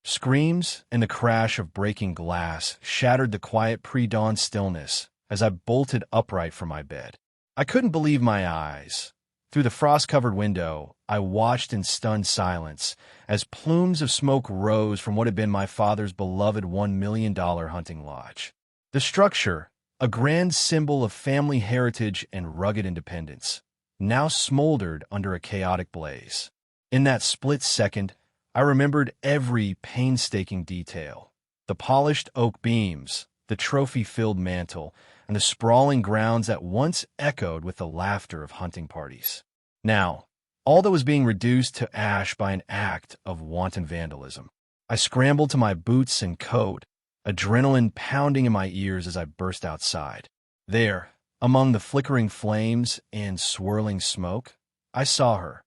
Screams and the crash of breaking glass shattered the quiet pre-dawn stillness as I bolted upright from my bed. I couldn't believe my eyes. Through the frost-covered window, I watched in stunned silence as plumes of smoke rose from what had been my father's beloved $1 million hunting lodge. The structure, a grand symbol of family heritage and rugged independence, now smoldered under a chaotic blaze. In that split second, I remembered every painstaking detail: the polished oak beams, the trophy-filled mantle, and the sprawling grounds that once echoed with the laughter of hunting parties. Now, all that was being reduced to ash by an act of wanton vandalism. I scrambled to my boots and coat, adrenaline pounding in my ears as I burst outside. There, among the flickering flames and swirling smoke, I saw her,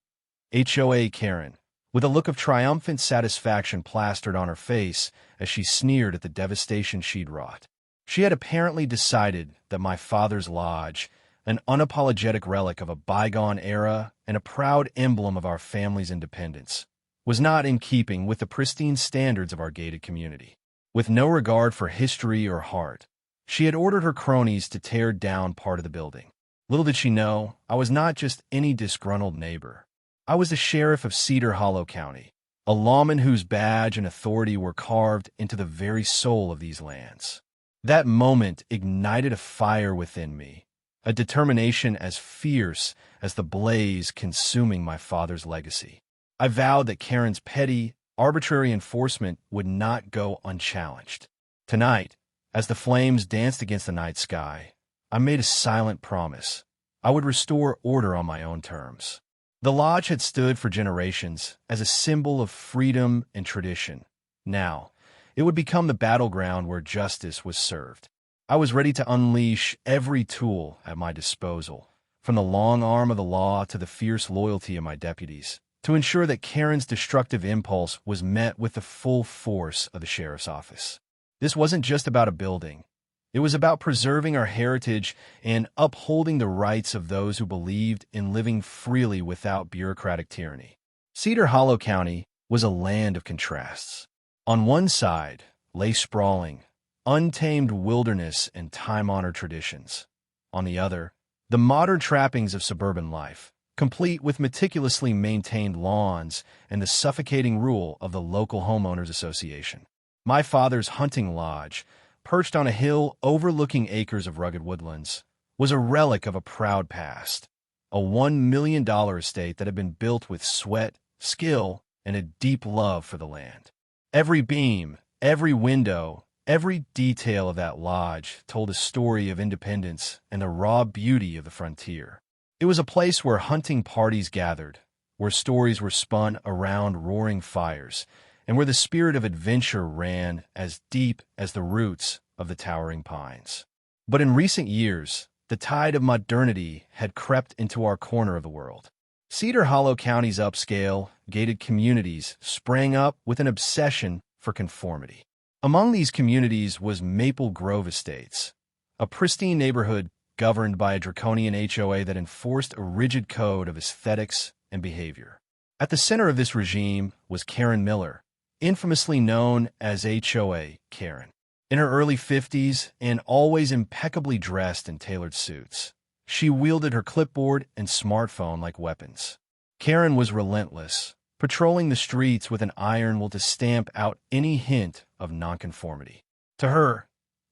HOA Karen, with a look of triumphant satisfaction plastered on her face as she sneered at the devastation she'd wrought. She had apparently decided that my father's lodge, an unapologetic relic of a bygone era and a proud emblem of our family's independence, was not in keeping with the pristine standards of our gated community. With no regard for history or heart, she had ordered her cronies to tear down part of the building. Little did she know, I was not just any disgruntled neighbor. I was the sheriff of Cedar Hollow County, a lawman whose badge and authority were carved into the very soul of these lands. That moment ignited a fire within me, a determination as fierce as the blaze consuming my father's legacy. I vowed that Karen's petty, arbitrary enforcement would not go unchallenged. Tonight, as the flames danced against the night sky, I made a silent promise. I would restore order on my own terms. The lodge had stood for generations as a symbol of freedom and tradition. Now, it would become the battleground where justice was served. I was ready to unleash every tool at my disposal, from the long arm of the law to the fierce loyalty of my deputies, to ensure that Karen's destructive impulse was met with the full force of the sheriff's office. This wasn't just about a building. It was about preserving our heritage and upholding the rights of those who believed in living freely without bureaucratic tyranny. Cedar Hollow County was a land of contrasts. On one side lay sprawling, untamed wilderness and time-honored traditions. On the other, the modern trappings of suburban life, complete with meticulously maintained lawns and the suffocating rule of the local homeowners association. My father's hunting lodge, perched on a hill overlooking acres of rugged woodlands, was a relic of a proud past, a $1 million estate that had been built with sweat, skill, and a deep love for the land. Every beam, every window, every detail of that lodge told a story of independence and the raw beauty of the frontier. It was a place where hunting parties gathered, where stories were spun around roaring fires, and where the spirit of adventure ran as deep as the roots of the towering pines. But in recent years, the tide of modernity had crept into our corner of the world. Cedar Hollow County's upscale, gated communities sprang up with an obsession for conformity. Among these communities was Maple Grove Estates, a pristine neighborhood governed by a draconian HOA that enforced a rigid code of aesthetics and behavior. At the center of this regime was Karen Miller, infamously known as HOA Karen. In her early 50s and always impeccably dressed in tailored suits, she wielded her clipboard and smartphone like weapons. Karen was relentless, patrolling the streets with an iron will to stamp out any hint of nonconformity. To her,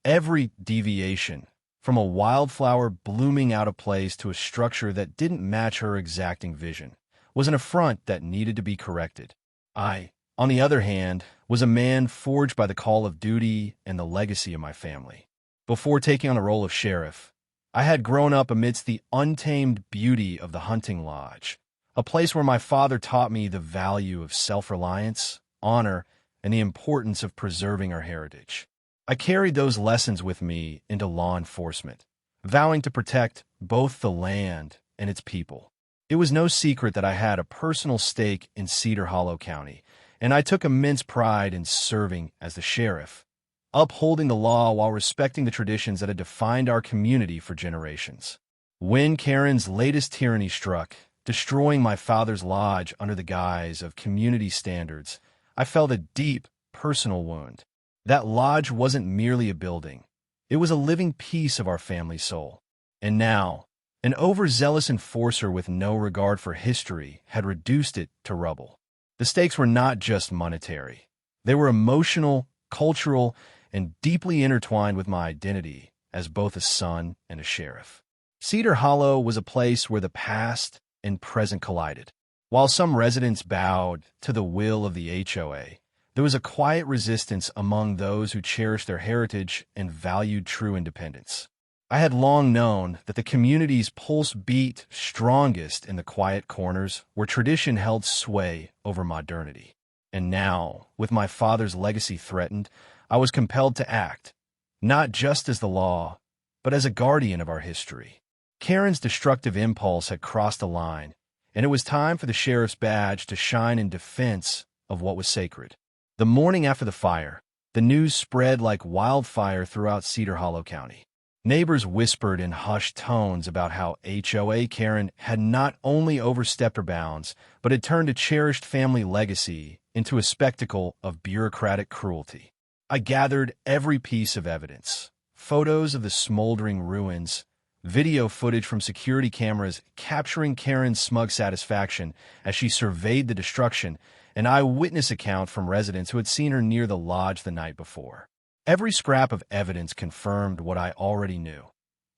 every deviation, from a wildflower blooming out of place to a structure that didn't match her exacting vision, was an affront that needed to be corrected. I, on the other hand, was a man forged by the call of duty and the legacy of my family. Before taking on the role of sheriff, I had grown up amidst the untamed beauty of the hunting lodge, a place where my father taught me the value of self-reliance, honor, and the importance of preserving our heritage. I carried those lessons with me into law enforcement, vowing to protect both the land and its people. It was no secret that I had a personal stake in Cedar Hollow County, and I took immense pride in serving as the sheriff, upholding the law while respecting the traditions that had defined our community for generations. When Karen's latest tyranny struck, destroying my father's lodge under the guise of community standards, I felt a deep, personal wound. That lodge wasn't merely a building. It was a living piece of our family soul. And now, an overzealous enforcer with no regard for history had reduced it to rubble. The stakes were not just monetary. They were emotional, cultural, and deeply intertwined with my identity as both a son and a sheriff. Cedar Hollow was a place where the past and present collided. While some residents bowed to the will of the HOA, there was a quiet resistance among those who cherished their heritage and valued true independence. I had long known that the community's pulse beat strongest in the quiet corners where tradition held sway over modernity. And now, with my father's legacy threatened, I was compelled to act, not just as the law, but as a guardian of our history. Karen's destructive impulse had crossed a line, and it was time for the sheriff's badge to shine in defense of what was sacred. The morning after the fire, the news spread like wildfire throughout Cedar Hollow County. Neighbors whispered in hushed tones about how HOA Karen had not only overstepped her bounds, but had turned a cherished family legacy into a spectacle of bureaucratic cruelty. I gathered every piece of evidence: photos of the smoldering ruins, video footage from security cameras capturing Karen's smug satisfaction as she surveyed the destruction, an eyewitness account from residents who had seen her near the lodge the night before. Every scrap of evidence confirmed what I already knew.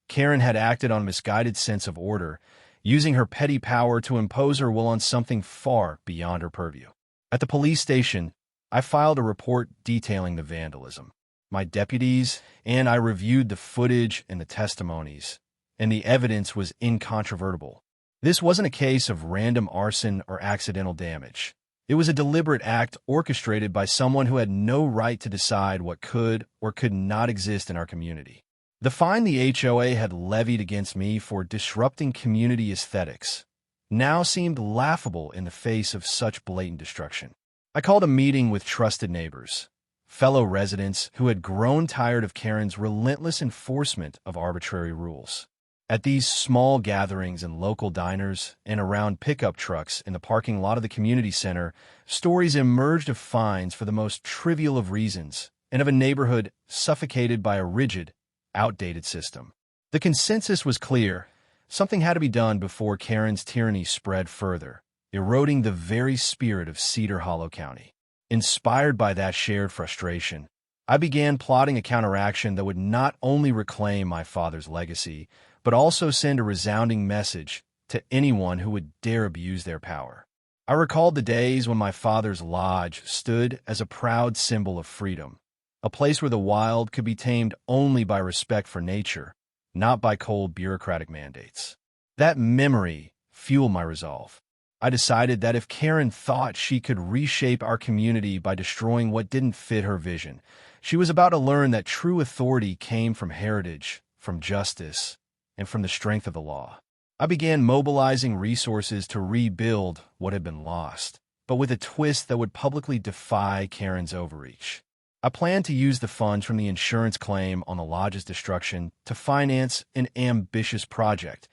Karen had acted on a misguided sense of order, using her petty power to impose her will on something far beyond her purview. At the police station, I filed a report detailing the vandalism. My deputies and I reviewed the footage and the testimonies, and the evidence was incontrovertible. This wasn't a case of random arson or accidental damage. It was a deliberate act orchestrated by someone who had no right to decide what could or could not exist in our community. The fine the HOA had levied against me for disrupting community aesthetics now seemed laughable in the face of such blatant destruction. I called a meeting with trusted neighbors, fellow residents who had grown tired of Karen's relentless enforcement of arbitrary rules. At these small gatherings in local diners and around pickup trucks in the parking lot of the community center, stories emerged of fines for the most trivial of reasons and of a neighborhood suffocated by a rigid, outdated system. The consensus was clear: something had to be done before Karen's tyranny spread further, eroding the very spirit of Cedar Hollow County. Inspired by that shared frustration, I began plotting a counteraction that would not only reclaim my father's legacy, but also send a resounding message to anyone who would dare abuse their power. I recalled the days when my father's lodge stood as a proud symbol of freedom, a place where the wild could be tamed only by respect for nature, not by cold bureaucratic mandates. That memory fueled my resolve. I decided that if Karen thought she could reshape our community by destroying what didn't fit her vision, she was about to learn that true authority came from heritage, from justice, and from the strength of the law. I began mobilizing resources to rebuild what had been lost, but with a twist that would publicly defy Karen's overreach. I planned to use the funds from the insurance claim on the lodge's destruction to finance an ambitious project,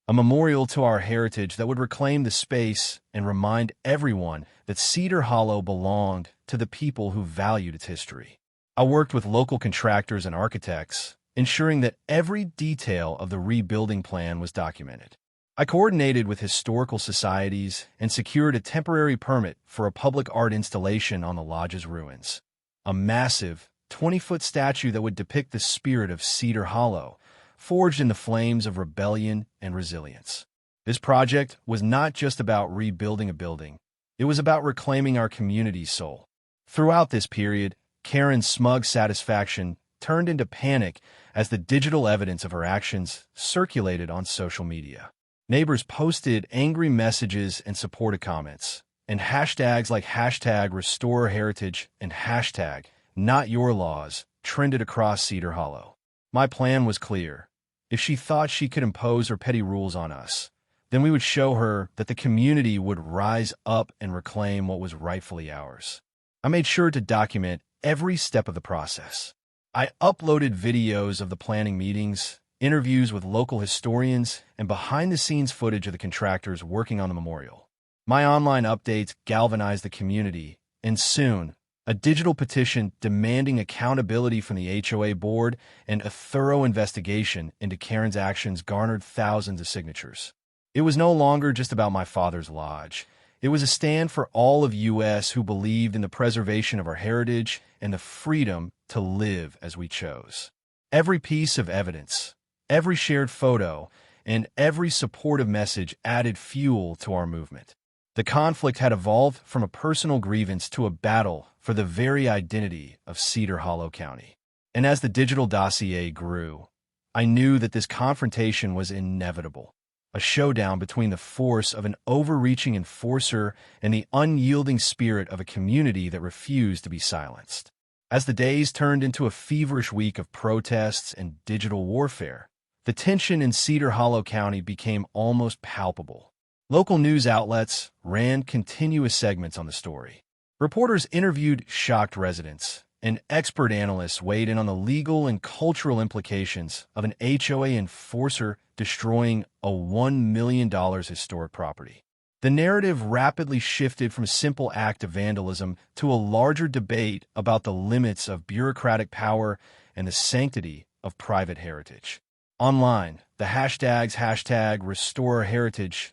a memorial to our heritage that would reclaim the space and remind everyone that Cedar Hollow belonged to the people who valued its history. I worked with local contractors and architects, ensuring that every detail of the rebuilding plan was documented. I coordinated with historical societies and secured a temporary permit for a public art installation on the lodge's ruins. A massive, 20-foot statue that would depict the spirit of Cedar Hollow, forged in the flames of rebellion and resilience. This project was not just about rebuilding a building. It was about reclaiming our community's soul. Throughout this period, Karen's smug satisfaction turned into panic as the digital evidence of her actions circulated on social media. Neighbors posted angry messages and supportive comments, and hashtags like #RestoreHeritage and #NotYourLaws trended across Cedar Hollow. My plan was clear. If she thought she could impose her petty rules on us, then we would show her that the community would rise up and reclaim what was rightfully ours. I made sure to document every step of the process. I uploaded videos of the planning meetings, interviews with local historians, and behind-the-scenes footage of the contractors working on the memorial. My online updates galvanized the community, and soon, A digital petition demanding accountability from the HOA board and a thorough investigation into Karen's actions garnered thousands of signatures. It was no longer just about my father's lodge. It was a stand for all of U.S. who believed in the preservation of our heritage and the freedom to live as we chose. Every piece of evidence, every shared photo, and every supportive message added fuel to our movement. The conflict had evolved from a personal grievance to a battle for the very identity of Cedar Hollow County. And as the digital dossier grew, I knew that this confrontation was inevitable. A showdown between the force of an overreaching enforcer and the unyielding spirit of a community that refused to be silenced. As the days turned into a feverish week of protests and digital warfare, the tension in Cedar Hollow County became almost palpable. Local news outlets ran continuous segments on the story. Reporters interviewed shocked residents, and expert analysts weighed in on the legal and cultural implications of an HOA enforcer destroying a $1 million historic property. The narrative rapidly shifted from a simple act of vandalism to a larger debate about the limits of bureaucratic power and the sanctity of private heritage. Online, the hashtags #RestoreHeritage,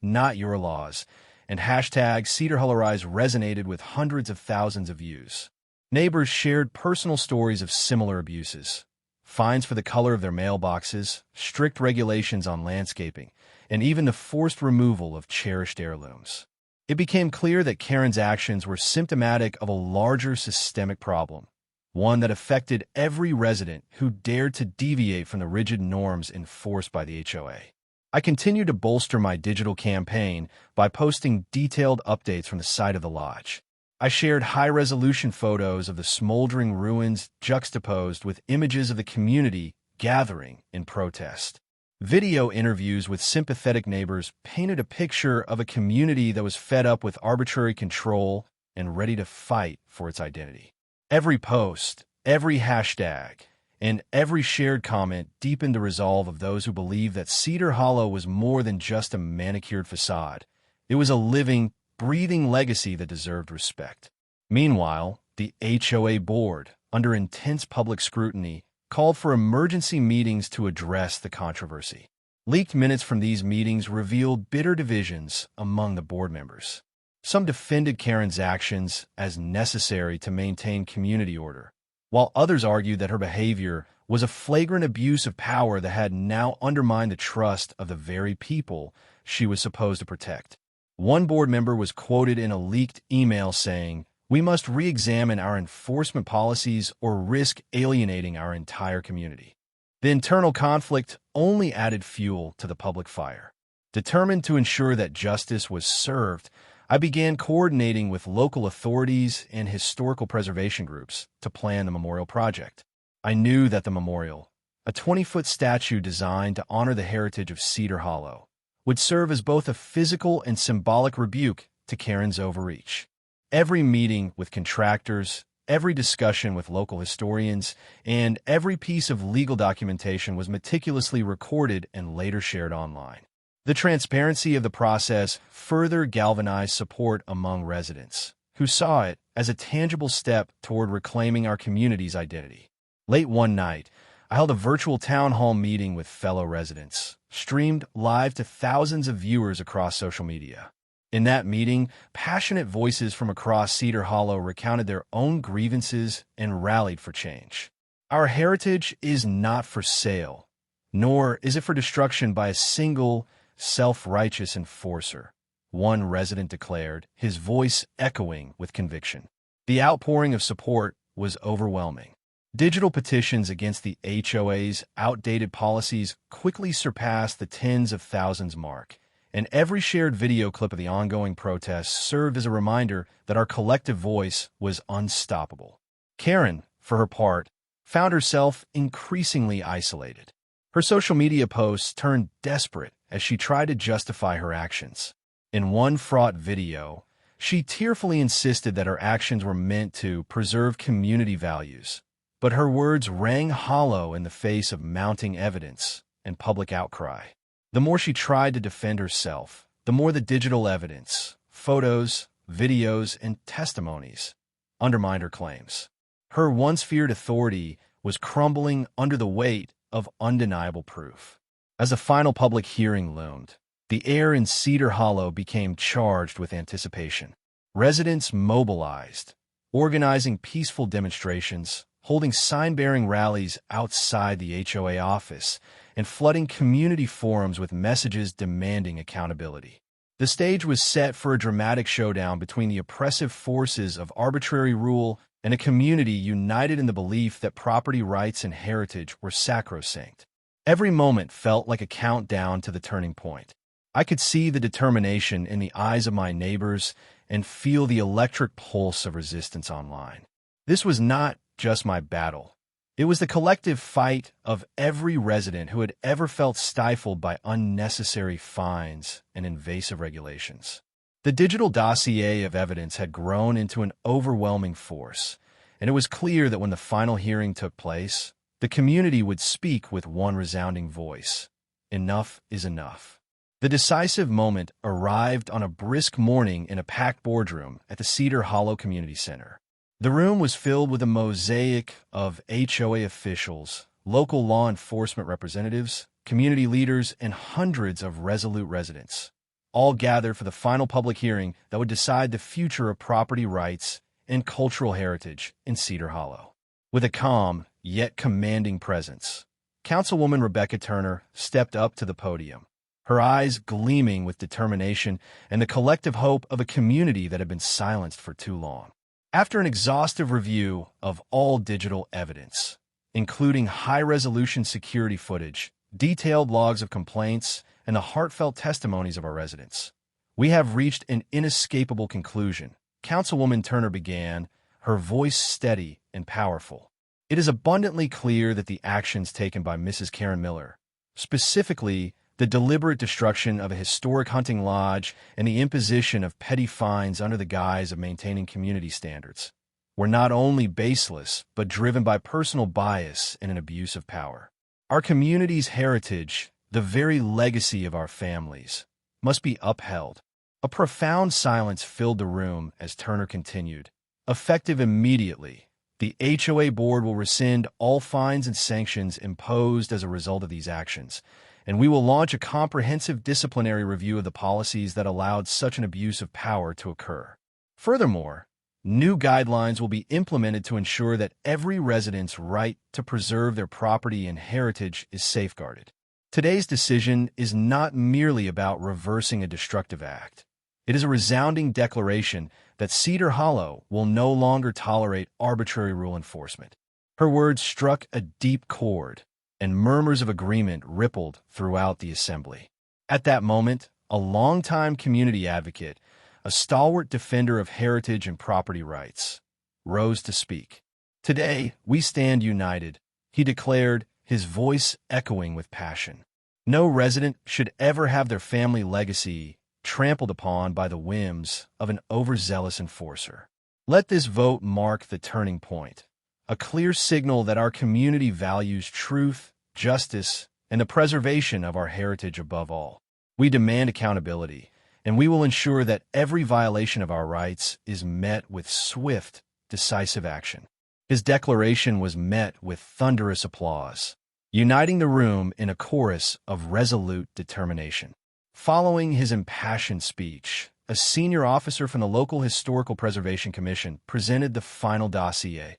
#NotYourLaws, and #CedarHollowRise resonated with hundreds of thousands of views. Neighbors shared personal stories of similar abuses, fines for the color of their mailboxes, strict regulations on landscaping, and even the forced removal of cherished heirlooms. It became clear that Karen's actions were symptomatic of a larger systemic problem, one that affected every resident who dared to deviate from the rigid norms enforced by the HOA. I continued to bolster my digital campaign by posting detailed updates from the site of the lodge. I shared high-resolution photos of the smoldering ruins juxtaposed with images of the community gathering in protest. Video interviews with sympathetic neighbors painted a picture of a community that was fed up with arbitrary control and ready to fight for its identity. Every post, every hashtag, and every shared comment deepened the resolve of those who believed that Cedar Hollow was more than just a manicured facade. It was a living, breathing legacy that deserved respect. Meanwhile, the HOA board, under intense public scrutiny, called for emergency meetings to address the controversy. Leaked minutes from these meetings revealed bitter divisions among the board members. Some defended Karen's actions as necessary to maintain community order, while others argued that her behavior was a flagrant abuse of power that had now undermined the trust of the very people she was supposed to protect. One board member was quoted in a leaked email saying, "We must re-examine our enforcement policies or risk alienating our entire community." The internal conflict only added fuel to the public fire. Determined to ensure that justice was served, I began coordinating with local authorities and historical preservation groups to plan the memorial project. I knew that the memorial, a 20-foot statue designed to honor the heritage of Cedar Hollow, would serve as both a physical and symbolic rebuke to Karen's overreach. Every meeting with contractors, every discussion with local historians, and every piece of legal documentation was meticulously recorded and later shared online. The transparency of the process further galvanized support among residents, who saw it as a tangible step toward reclaiming our community's identity. Late one night, I held a virtual town hall meeting with fellow residents, streamed live to thousands of viewers across social media. In that meeting, passionate voices from across Cedar Hollow recounted their own grievances and rallied for change. Our heritage is not for sale, nor is it for destruction by a single, self-righteous enforcer, one resident declared, his voice echoing with conviction. The outpouring of support was overwhelming. Digital petitions against the HOA's outdated policies quickly surpassed the tens of thousands mark, and every shared video clip of the ongoing protests served as a reminder that our collective voice was unstoppable. Karen, for her part, found herself increasingly isolated. Her social media posts turned desperate as she tried to justify her actions. In one fraught video, she tearfully insisted that her actions were meant to preserve community values, but her words rang hollow in the face of mounting evidence and public outcry. The more she tried to defend herself, the more the digital evidence, photos, videos, and testimonies undermined her claims. Her once feared authority was crumbling under the weight of undeniable proof. As the final public hearing loomed, the air in Cedar Hollow became charged with anticipation. Residents mobilized, organizing peaceful demonstrations, holding sign-bearing rallies outside the HOA office, and flooding community forums with messages demanding accountability. The stage was set for a dramatic showdown between the oppressive forces of arbitrary rule and a community united in the belief that property rights and heritage were sacrosanct. Every moment felt like a countdown to the turning point. I could see the determination in the eyes of my neighbors and feel the electric pulse of resistance online. This was not just my battle. It was the collective fight of every resident who had ever felt stifled by unnecessary fines and invasive regulations. The digital dossier of evidence had grown into an overwhelming force, and it was clear that when the final hearing took place, the community would speak with one resounding voice. Enough is enough. The decisive moment arrived on a brisk morning in a packed boardroom at the Cedar Hollow Community Center. The room was filled with a mosaic of HOA officials, local law enforcement representatives, community leaders, and hundreds of resolute residents, all gathered for the final public hearing that would decide the future of property rights and cultural heritage in Cedar Hollow. With a calm, yet commanding presence, Councilwoman Rebecca Turner stepped up to the podium, her eyes gleaming with determination and the collective hope of a community that had been silenced for too long. After an exhaustive review of all digital evidence, including high-resolution security footage, detailed logs of complaints, and the heartfelt testimonies of our residents, we have reached an inescapable conclusion. Councilwoman Turner began, her voice steady and powerful. It is abundantly clear that the actions taken by Mrs. Karen Miller, specifically the deliberate destruction of a historic hunting lodge and the imposition of petty fines under the guise of maintaining community standards, were not only baseless, but driven by personal bias and an abuse of power. Our community's heritage, the very legacy of our families, must be upheld. A profound silence filled the room as Turner continued. Effective immediately, the HOA board will rescind all fines and sanctions imposed as a result of these actions, and we will launch a comprehensive disciplinary review of the policies that allowed such an abuse of power to occur. Furthermore, new guidelines will be implemented to ensure that every resident's right to preserve their property and heritage is safeguarded. Today's decision is not merely about reversing a destructive act. It is a resounding declaration that Cedar Hollow will no longer tolerate arbitrary rule enforcement. Her words struck a deep chord, and murmurs of agreement rippled throughout the assembly. At that moment, a longtime community advocate, a stalwart defender of heritage and property rights, rose to speak. Today, we stand united, he declared, his voice echoing with passion. No resident should ever have their family legacy trampled upon by the whims of an overzealous enforcer. Let this vote mark the turning point, a clear signal that our community values truth, justice, and the preservation of our heritage above all. We demand accountability, and we will ensure that every violation of our rights is met with swift, decisive action. His declaration was met with thunderous applause, uniting the room in a chorus of resolute determination. Following his impassioned speech, a senior officer from the local Historical Preservation Commission presented the final dossier,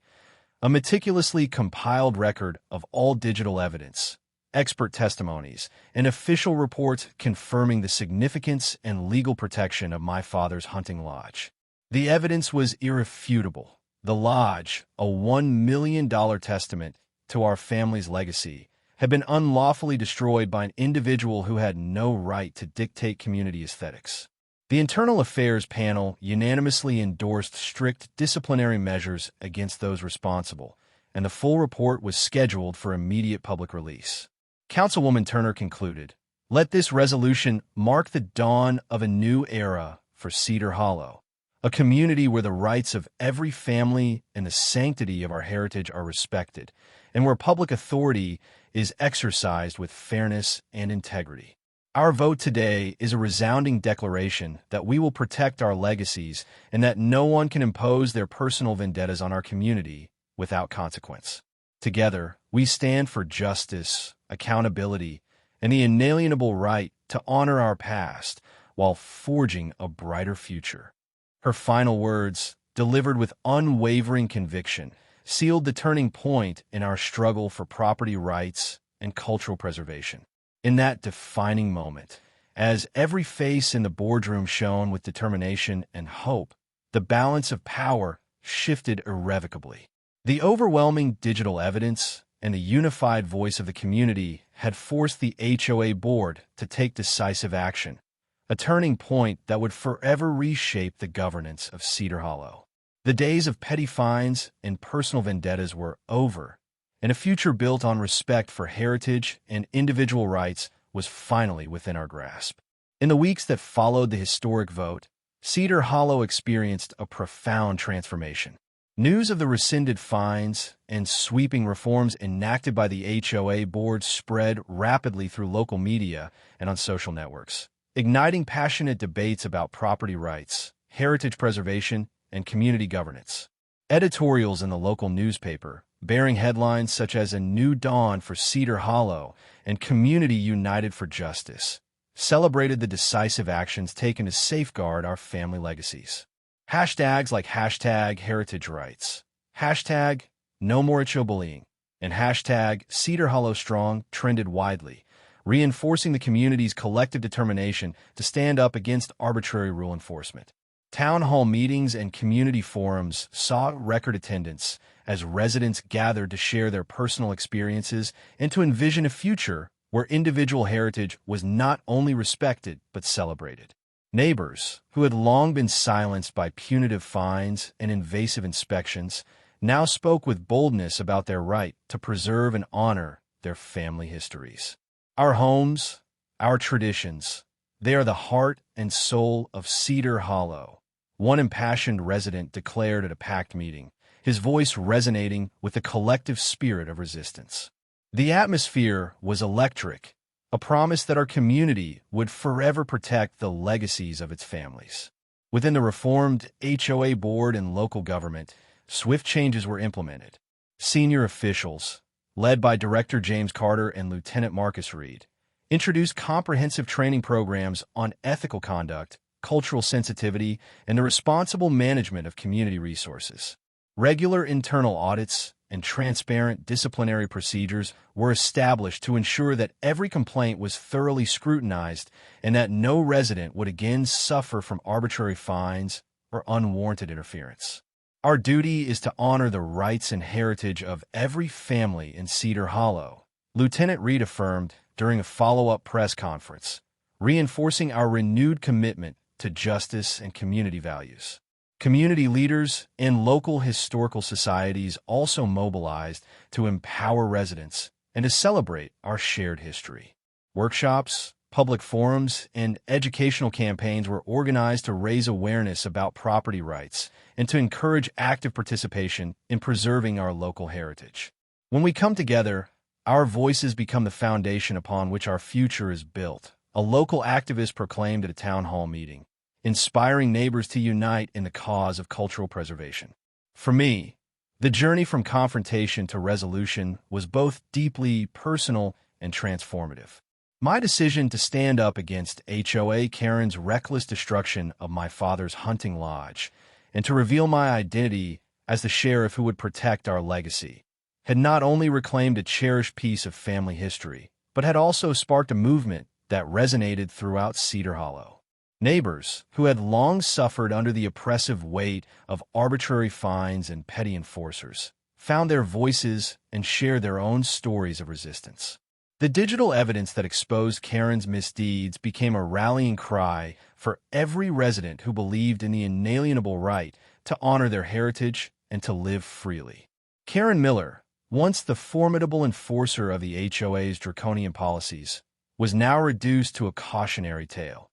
a meticulously compiled record of all digital evidence, expert testimonies, and official reports confirming the significance and legal protection of my father's hunting lodge. The evidence was irrefutable. The lodge, a $1 million testament to our family's legacy, had been unlawfully destroyed by an individual who had no right to dictate community aesthetics. The Internal Affairs Panel unanimously endorsed strict disciplinary measures against those responsible, and the full report was scheduled for immediate public release. Councilwoman Turner concluded, "Let this resolution mark the dawn of a new era for Cedar Hollow, a community where the rights of every family and the sanctity of our heritage are respected, and where public authority is exercised with fairness and integrity. Our vote today is a resounding declaration that we will protect our legacies and that no one can impose their personal vendettas on our community without consequence. Together, we stand for justice, accountability, and the inalienable right to honor our past while forging a brighter future. Her final words, delivered with unwavering conviction, sealed the turning point in our struggle for property rights and cultural preservation. In that defining moment, as every face in the boardroom shone with determination and hope, the balance of power shifted irrevocably. The overwhelming digital evidence and the unified voice of the community had forced the HOA board to take decisive action, a turning point that would forever reshape the governance of Cedar Hollow. The days of petty fines and personal vendettas were over, and a future built on respect for heritage and individual rights was finally within our grasp. In the weeks that followed the historic vote, Cedar Hollow experienced a profound transformation. News of the rescinded fines and sweeping reforms enacted by the HOA board spread rapidly through local media and on social networks, igniting passionate debates about property rights, heritage preservation, and community governance. Editorials in the local newspaper, bearing headlines such as "A New Dawn for Cedar Hollow" and "Community United for Justice," celebrated the decisive actions taken to safeguard our family legacies. Hashtags like #HeritageRights, #NoMoreHOBullying, and #CedarHollowStrong trended widely, reinforcing the community's collective determination to stand up against arbitrary rule enforcement. Town hall meetings and community forums saw record attendance as residents gathered to share their personal experiences and to envision a future where individual heritage was not only respected but celebrated. Neighbors, who had long been silenced by punitive fines and invasive inspections, now spoke with boldness about their right to preserve and honor their family histories. Our homes, our traditions, they are the heart and soul of Cedar Hollow, one impassioned resident declared at a packed meeting, his voice resonating with the collective spirit of resistance. The atmosphere was electric, a promise that our community would forever protect the legacies of its families. Within the reformed HOA board and local government, swift changes were implemented. Senior officials, led by Director James Carter and Lieutenant Marcus Reed, introduced comprehensive training programs on ethical conduct, cultural sensitivity, and the responsible management of community resources. Regular internal audits and transparent disciplinary procedures were established to ensure that every complaint was thoroughly scrutinized and that no resident would again suffer from arbitrary fines or unwarranted interference. Our duty is to honor the rights and heritage of every family in Cedar Hollow, Lieutenant Reed affirmed during a follow-up press conference, reinforcing our renewed commitment to justice and community values. Community leaders and local historical societies also mobilized to empower residents and to celebrate our shared history. Workshops, public forums, and educational campaigns were organized to raise awareness about property rights and to encourage active participation in preserving our local heritage. When we come together, our voices become the foundation upon which our future is built, a local activist proclaimed at a town hall meeting, inspiring neighbors to unite in the cause of cultural preservation. For me, the journey from confrontation to resolution was both deeply personal and transformative. My decision to stand up against HOA Karen's reckless destruction of my father's hunting lodge and to reveal my identity as the sheriff who would protect our legacy had not only reclaimed a cherished piece of family history, but had also sparked a movement that resonated throughout Cedar Hollow. Neighbors, who had long suffered under the oppressive weight of arbitrary fines and petty enforcers, found their voices and shared their own stories of resistance. The digital evidence that exposed Karen's misdeeds became a rallying cry for every resident who believed in the inalienable right to honor their heritage and to live freely. Karen Miller, once the formidable enforcer of the HOA's draconian policies, was now reduced to a cautionary tale,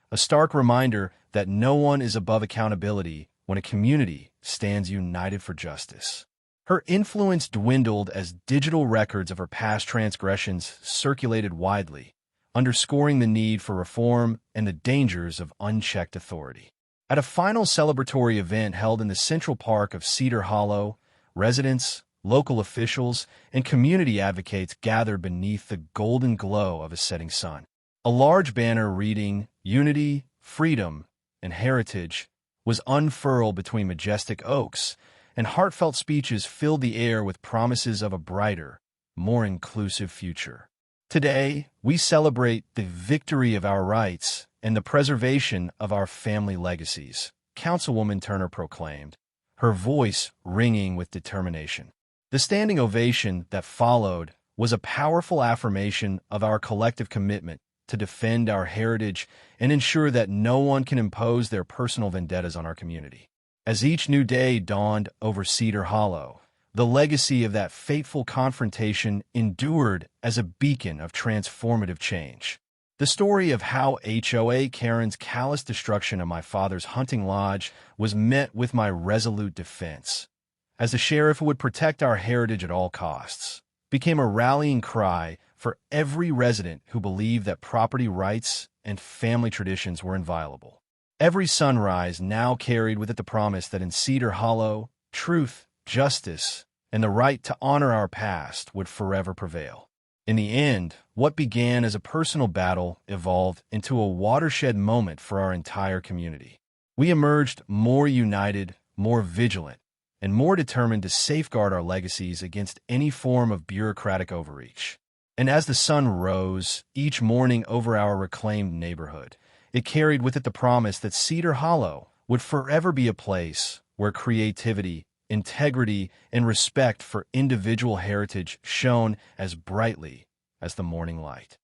a stark reminder that no one is above accountability when a community stands united for justice. Her influence dwindled as digital records of her past transgressions circulated widely, underscoring the need for reform and the dangers of unchecked authority. At a final celebratory event held in the Central Park of Cedar Hollow, residents, local officials, and community advocates gathered beneath the golden glow of a setting sun. A large banner reading "Unity, Freedom, and Heritage" was unfurled between majestic oaks, and heartfelt speeches filled the air with promises of a brighter, more inclusive future. Today, we celebrate the victory of our rights and the preservation of our family legacies, Councilwoman Turner proclaimed, her voice ringing with determination. The standing ovation that followed was a powerful affirmation of our collective commitment to defend our heritage and ensure that no one can impose their personal vendettas on our community. As each new day dawned over Cedar Hollow, the legacy of that fateful confrontation endured as a beacon of transformative change. The story of how HOA Karen's callous destruction of my father's hunting lodge was met with my resolute defense, as the sheriff would protect our heritage at all costs, became a rallying cry for every resident who believed that property rights and family traditions were inviolable. Every sunrise now carried with it the promise that in Cedar Hollow, truth, justice, and the right to honor our past would forever prevail. In the end, what began as a personal battle evolved into a watershed moment for our entire community. We emerged more united, more vigilant, and more determined to safeguard our legacies against any form of bureaucratic overreach. And as the sun rose each morning over our reclaimed neighborhood, it carried with it the promise that Cedar Hollow would forever be a place where creativity, integrity, and respect for individual heritage shone as brightly as the morning light.